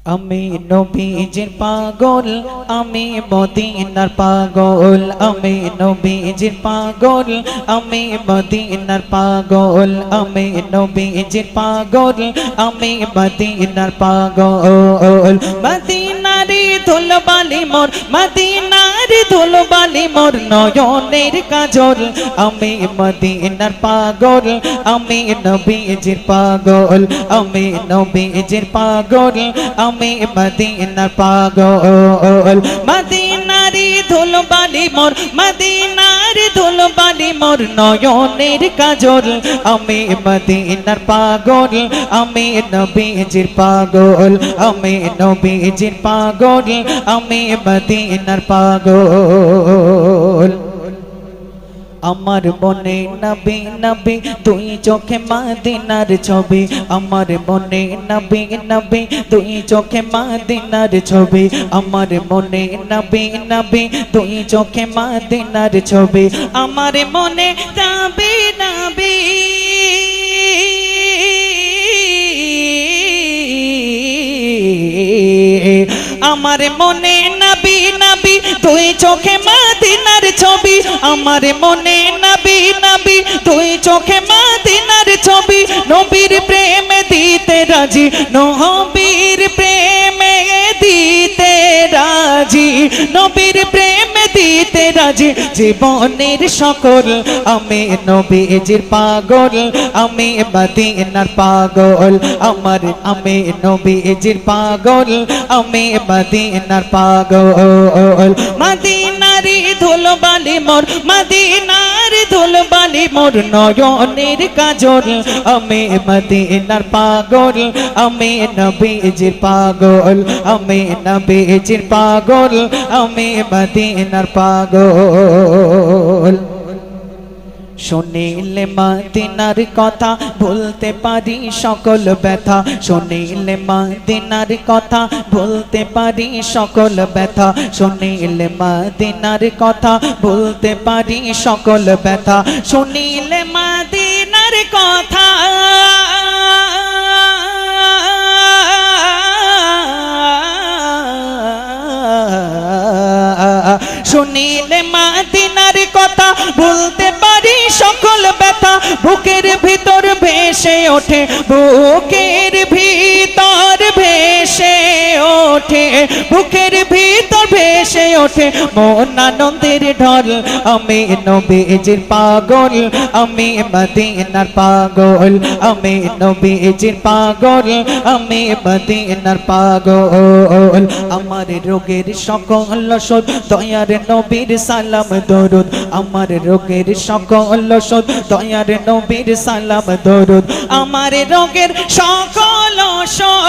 আমি নবীজির পাগল, আমি মদিনার পাগল, আমি নবীজির পাগল, আমি মদিনার পাগল, আমি নবীজির পাগল, আমি মদিনার পাগল। মদিনারি ধুলবালি মোর, মদিনারি ধুলবালি মোর নয়নের কাজল। আমি মদিনার পাগল, আমি নবীজির পাগল, আমি নবীজির পাগল, আমি মদিনার পাগল। মদিনারি ধুলবালি মোর, মদিনারি ধুলবালি মোর নয়নের কাজল। আমি মদিনার পাগল, আমি নবীজির পাগল, আমি নবীজির পাগল, আমি মদিনার পাগল। আমার মনে নবী নবী দুই চোখে মদিনার ছবি, আমার মনে নবী নবী দুই চোখে মদিনার ছবি, আমার মনে নবী নবী দুই চোখে মদিনার ছবি, আমার মনে নবী নবী আমার মনে নবী নবী দুই চোখে মদিনার ছবি, আমার মনে নবী নবী দুই চোখে মদিনার ছবি। নবীর প্রেমে দিতে রাজি, নবীর প্রেমে দিতে রাজি, নবীর প্রেমে দিতে রাজি জীবনের সকল। আমি নবীজির পাগল, আমি মদিনার পাগল, আমার আমি নবীজির পাগল, আমি মদিনার পাগল। মদিনারি ধুলবালি মোর, মদিনারি ধুলবালি মোর নয়নের কাজল। আমি মদিনার পাগল, আমি নবীজির পাগল, আমি নবীজির পাগল, আমি মদিনার পাগল। শুনিলে মদিনার কথা ভুলতে পারি সকল ব্যথা, শুনিলে মদিনার কথা ভুলতে পারি সকল ব্যথা, শুনিলে মদিনার কথা ভুলতে পারি সকল ব্যথা, শুনিলে মদিনার কথা শুনিলে মদিনার কথা ভুলতে পারি সকল ব্যথা। বুকের ভিতর ভেসে ওঠে, বুকের ভিতর ভেসে ওঠে, বুকের ভিতর ভেসে ওঠে মন আনন্দের ঢল। আমি নবীজির পাগল, আমি মদিনার পাগল, আমি নবীজির পাগল, আমি মদিনার পাগল। আমার রোগের সকল ওষুধ দয়ার নবীর সালাম দরুদ, আমার রোগের সকল ওষুধ দয়ার নবীর সালাম দরুদ, আমার রোগের সকল ওষুধ,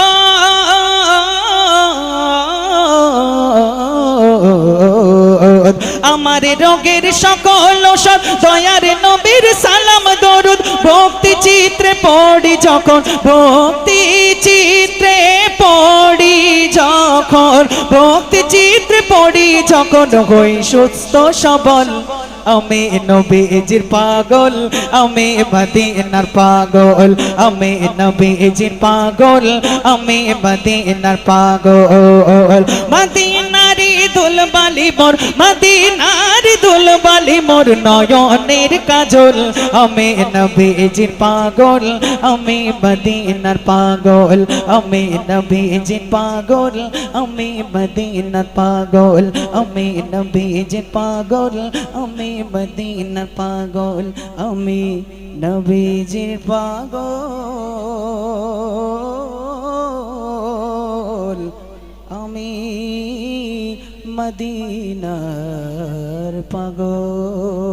আমার রোগের সকল ওষুধ দয়ার নবীর সালাম দরুদ। ভক্তি চিত্রে পড়ি যখন, ভক্তি চিত্রে পড়ি যখন, ভক্তি চিত্রে পড়ি যখন হই সুস্থ সবল। আমি নবীজির পাগল, আমি মদিনার পাগল, আমি নবীজির পাগল, আমি মদিনার পাগল। মদিনারি দুলবালি মোর, মদিনারি দুলবালি মোর নয়নের কাজল। আমি নবীজির পাগল, আমি মদিনার পাগল, আমি নবীজির পাগল, আমি মদিনার পাগল, আমি নবীজির পাগল, আমি মদিনার পাগল, আমি নবীজির পাগল, আমি মদিনার পাগল।